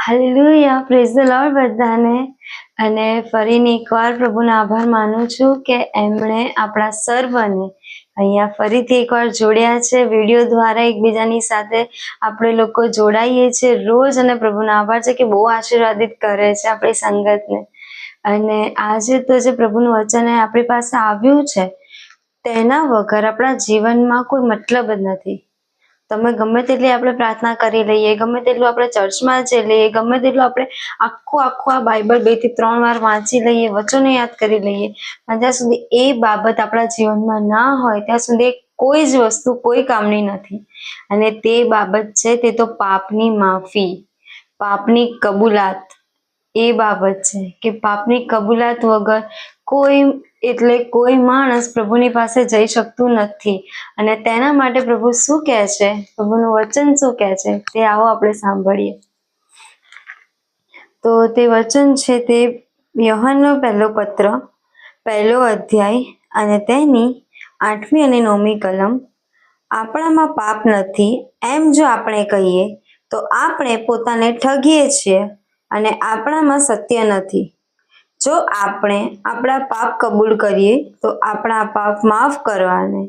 Hallelujah, praise the lord બધાને. અને ફરીને એકવાર પ્રભુનો આભાર માનું છું કે એમણે આપણા સર્વને અહીંયા ફરીથી એકવાર જોડ્યા છે. વિડીયો દ્વારા એકબીજાની સાથે આપણે લોકો જોડાઈએ છીએ રોજ, અને પ્રભુનો આભાર છે કે બહુ આશીર્વાદિત કરે છે આપણી સંગતને. અને આજે તો જે પ્રભુનું વચન આપણી પાસે આવ્યું છે તેના વગર આપણા જીવનમાં કોઈ મતલબ જ નથી. તમે ગમે તેટલી આપણે પ્રાર્થના કરી લઈએ, ગમે તેટલું આપણે ચર્ચમાં જઈ લઈએ, ગમે તેટલું આપણે આખું આ બાઇબલ 2 થી 3 વાર વાંચી લઈએ, વચનો યાદ કરી લઈએ, પણ જ્યાં સુધી એ બાબત આપણા જીવનમાં ના હોય ત્યાં સુધી કોઈ જ વસ્તુ કોઈ કામની નથી. અને તે બાબત છે તે તો પાપની માફી, પાપની કબૂલાત. એ બાબત છે કે પાપની કબૂલાત વગર કોઈ માણસ પ્રભુની પાસે જઈ શકતું નથી. અને તેના માટે પ્રભુ શું કહે છે, પ્રભુનું વચન શું કહે છે, તે આવો આપણે સાંભળીએ. તો તે વચન છે તે યોહાનનો પહેલો પત્ર, 1લો અધ્યાય અને તેની 8મી અને 9મી કલમ. આપણામાં પાપ નથી એમ જો આપણે કહીએ તો આપણે પોતાને ઠગીએ છીએ અને આપણામાં સત્ય નથી. જો આપણે આપણા પાપ કબૂલ કરીએ તો આપણા પાપ માફ કરવાને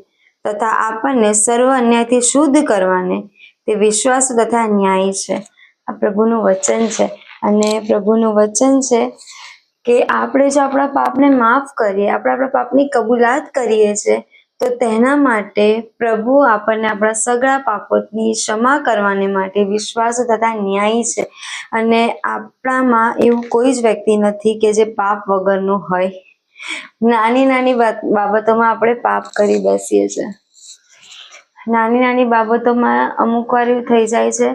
તથા આપણને સર્વ અન્યાયથી શુદ્ધ કરવાને તે વિશ્વાસ તથા ન્યાય છે. આ પ્રભુનું વચન છે. અને પ્રભુનું વચન છે કે આપણે જો આપણા પાપને માફ કરીએ, આપણે આપણા પાપની કબૂલાત કરીએ છીએ, તો તેના માટે પ્રભુ આપણને આપણા સગળા પાપોની ક્ષમા કરવાને માટે વિશ્વાસ તથા ન્યાય છે. અને આપણામાં એવું કોઈ જ વ્યક્તિ નથી કે જે પાપ વગરનું હોય. નાની નાની બાબતોમાં આપણે પાપ કરી બેસીએ છીએ. નાની નાની બાબતોમાં અમુક વાર એવું થઈ જાય છે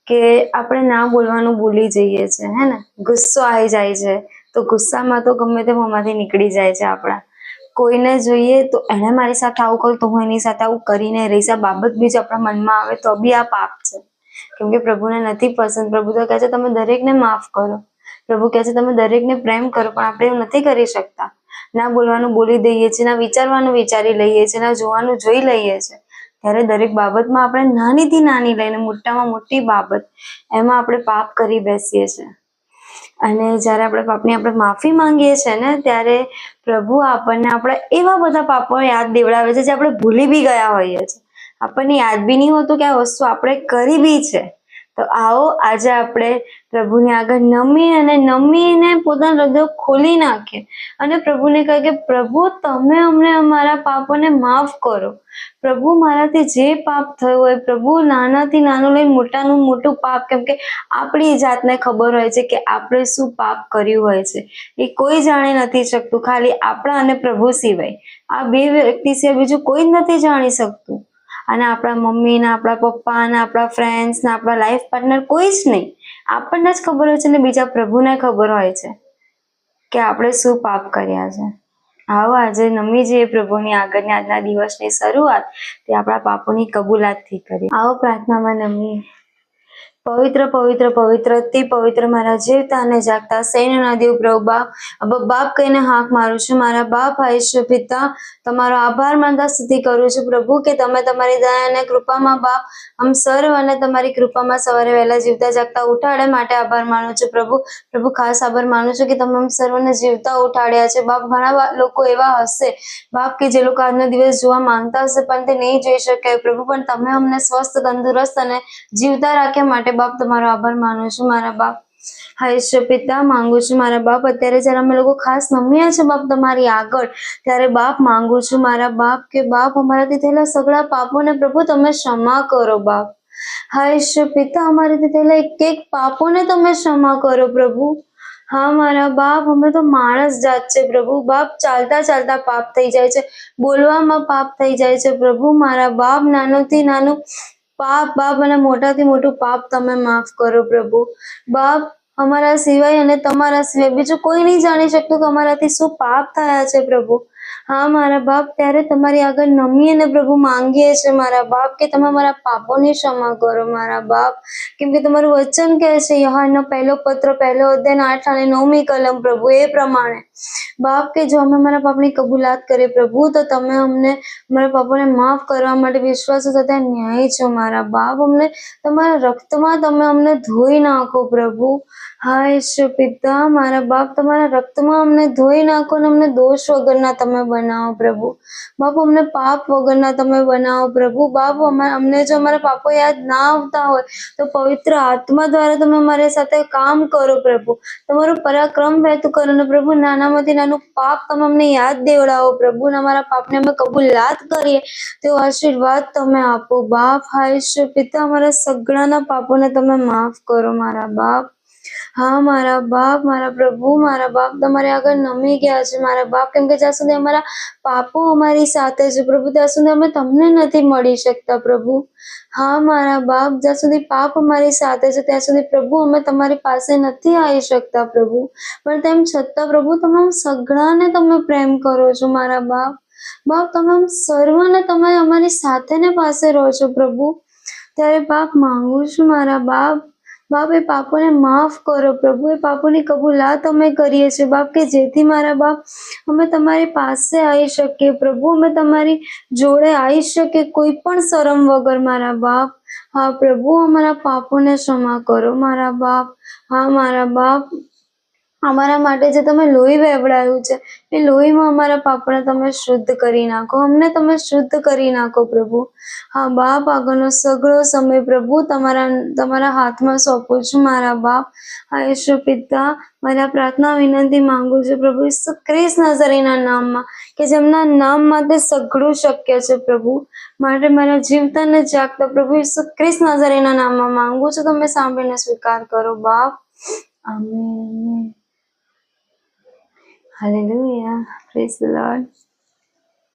કે આપણે ના બોલવાનું ભૂલી જઈએ છીએ, હે ને. ગુસ્સો આવી જાય છે તો ગુસ્સામાં તો ગમે તે મોંમાંથી નીકળી જાય છે આપણા. કોઈને જોઈએ તો એણે મારી સાથે આવું કર્યું તો હું એની સાથે આવું કરીને રહીશ, આ બાબત બી જો આપણા મનમાં આવે તો બી આ પાપ છે. કેમ કે પ્રભુને નથી પસંદ. પ્રભુ તો કહે છે તમે દરેકને માફ કરો. પ્રભુ કહે છે તમે દરેકને પ્રેમ કરો, પણ આપણે એવું નથી કરી શકતા. ના બોલવાનું બોલી દઈએ છીએ, ના વિચારવાનું વિચારી લઈએ છીએ, ના જોવાનું જોઈ લઈએ છીએ. ત્યારે દરેક બાબતમાં આપણે નાનીથી નાની લઈને મોટામાં મોટી બાબત એમાં આપણે પાપ કરી બેસીએ છીએ. અને જ્યારે આપણે માફી માંગીએ છીએ ને, ત્યારે પ્રભુ આપણને આપણા એવા બધા પાપો યાદ દેવડાવે છે જે આપણે ભૂલી બી ગયા હોઈએ છીએ. આપણને યાદ બી નહીં હોતું કે આ વસ્તુ આપણે કરી બી છે. તો આવો આજે આપણે પ્રભુની આગળ નમીને પોતાના હૃદય ખોલી નાખીએ અને પ્રભુને કહે કે પ્રભુ તમે અમને અમારા પાપોને માફ કરો. પ્રભુ મારાથી જે પાપ થયું હોય, પ્રભુ નાનાથી નાનું લઈને મોટાનું મોટું પાપ, કેમ કે આપણી જાતને ખબર હોય છે કે આપણે શું પાપ કર્યું હોય છે. એ કોઈ જાણી નથી શકતું, ખાલી આપણા અને પ્રભુ સિવાય. આ 2 વ્યક્તિ સિવાય બીજું કોઈ જ નથી જાણી શકતું. અને આપણા મમ્મી ને આપણા પપ્પા ને આપણા ફ્રેન્ડ્સ ને આપણા લાઈફ પાર્ટનર કોઈ જ નહીં. આપણને જ ખબર હોય છે ને બીજા પ્રભુને ખબર હોય છે કે આપણે શું પાપ કર્યા છે. આવો આજે નમી જઈએ પ્રભુની આગળની આજના દિવસની શરૂઆત તે આપણા પાપોની કબૂલાતથી કરીએ. આવો પ્રાર્થનામાં નમીએ. પવિત્ર પવિત્ર પવિત્ર અતિ પવિત્ર મારા જીવતા અને જાગતા સૈન્યના દેવ પ્રભુ બાપ કહીને હાક મારું છું. મારા બાપ આયુષ્ય પિતા, તમારો આભાર માનતા સ્તુતિ કરું છું પ્રભુ કે તમે તમારી દયા અને કૃપામાં બાપ આમ સર્વ અને તમારી કૃપામાં સવારે વહેલા જીવતા જાગતા ઉઠાડે માટે આભાર માનું છું પ્રભુ. પ્રભુ ખાસ આભાર માનું છું કે તમે આમ સર્વને જીવતા ઉઠાડ્યા છે બાપ. ઘણા લોકો એવા હશે બાપ કે જે લોકો આજનો દિવસ જોવા માંગતા હશે પણ તે નહીં જોઈ શકે પ્રભુ, પણ તમે અમને સ્વસ્થ, તંદુરસ્ત અને જીવતા રાખ્યા માટે બાપ તમારો આભાર માનું છું. મારા બાપ આયુષ્ય પિતા માંગુ છું મારા બાપ, અત્યારે જ્યારે અમે લોકો ખાસ નમ્યા છે બાપ તમારી આગળ, ત્યારે બાપ માંગુ છું મારા બાપ કે બાપ અમારાથી થયેલા સગળા પાપોને પ્રભુ તમે ક્ષમા કરો બાપ. આયુષ્ય પિતા અમારાથી થયેલા એક પાપોને તમે ક્ષમા કરો પ્રભુ. હા મારા બાપ, અમે તો માણસ જાત છે પ્રભુ બાપ. ચાલતા ચાલતા પાપ થઈ જાય છે, બોલવામાં પાપ થઈ જાય છે પ્રભુ. મારા બાપ નાનોથી નાનું પાપ બાપ અને મોટાથી મોટું પાપ તમે માફ કરો પ્રભુ બાપ. અમારા સિવાય અને તમારા સિવાય બીજું કોઈ નહીં જાણી શકતું કે અમારાથી શું પાપ થયા છે પ્રભુ. હા મારા બાપ, ત્યારે તમારી આગળ નમી અને પ્રભુ માંગીએ છીએ મારા બાપ કે તમે મારા પાપોની ક્ષમા કરો મારા બાપ. કેમ કે તમારું વચન કહે છે યહોવાનનો પહેલો પત્ર 1 અધ્યાય 8 અને 9મી કલમ પ્રભુ એ પ્રમાણે બાપ કે જો અમે મારા પાપની કબૂલાત કરીએ પ્રભુ તો તમે અમને મારા પાપોને માફ કરવા માટે વિશ્વાસ સાથે ન્યાય છો મારા બાપ. અમને તમારા રક્તમાં તમે અમને ધોઈ નાખો પ્રભુ. હા ઈશ્વર પિતા મારા બાપ, તમારા રક્તમાં અમને ધોઈ નાખો અને અમને દોષ વગરના તમે બનાવો પ્રભુ. બાપ અમને પાપ વગરના તમે બનાવો પ્રભુ. બાપ અમને જો અમારા પાપો યાદ ના આવતા હોય તો પવિત્ર આત્મા દ્વારા તમે અમારી સાથે કામ કરો પ્રભુ. તમારું પરાક્રમ વ્યક્ત કરો ને પ્રભુ, નાનામાંથી નાનું પાપ તમે અમને યાદ દેવડાવો પ્રભુ. ને અમારા પાપને અમે કબૂલાત કરીએ તેવો આશીર્વાદ તમે આપો બાપ. હા ઈશ્વર પિતા, અમારા સગળાના પાપોને તમે માફ કરો મારા બાપ. હા મારા બાપ, મારા પ્રભુ, મારા બાપ તમારે આગળ નમી ગયા છે મારા બાપ. કેમ કે જ્યાં સુધી અમારા પાપો અમારી સાથે છે પ્રભુ ત્યાં સુધી અમે તમને નથી મળી શકતા પ્રભુ. હા મારા બાપ, જ્યાં સુધી પાપ અમારી સાથે છે ત્યાં સુધી પ્રભુ અમે તમારી પાસે નથી આવી શકતા પ્રભુ. પણ તેમ છતાં પ્રભુ તમામ સગળાને તમે પ્રેમ કરો છો મારા બાપ. બાપ તમામ સર્વને તમે અમારી સાથે ને પાસે રહો છો પ્રભુ. ત્યારે બાપ માંગુ છું મારા બાપ. બાપ એ પાપોને માફ કરો પ્રભુ. એ પાપોની કબૂલાત અમે કરીએ છીએ બાપ કે જેથી મારા બાપ અમે તમારી પાસે આવી શકીએ પ્રભુ. અમે તમારી જોડે આવી શકીએ કોઈ પણ શરમ વગર મારા બાપ. હા પ્રભુ, અમારા પાપોને ક્ષમા કરો મારા બાપ. હા મારા બાપ, અમારા માટે જે તમે લોહી વેવડાવ્યું છે એ લોહીમાં અમારા પાપને તમે શુદ્ધ કરી નાખો. અમને તમે શુદ્ધ કરી નાખો પ્રભુ. હા બાપ, આગળનો સગળો સમય પ્રભુ તમારા હાથમાં સોંપું છું મારા બાપ. હા ઈશ્વર પિતા, મારા પ્રાર્થના વિનંતી માંગુ છું પ્રભુ ઈસુ ખ્રિસ્ત નાઝરીના નામમાં કે જેમના નામ માટે સઘળું શક્ય છે પ્રભુ. માટે મારા જીવતા ને જાગતા પ્રભુ ઈસુ ખ્રિસ્ત નાઝરીના નામમાં માંગુ છું. તમે સાંભળીને સ્વીકાર કરો બાપ. Amen. Hallelujah. Praise the Lord.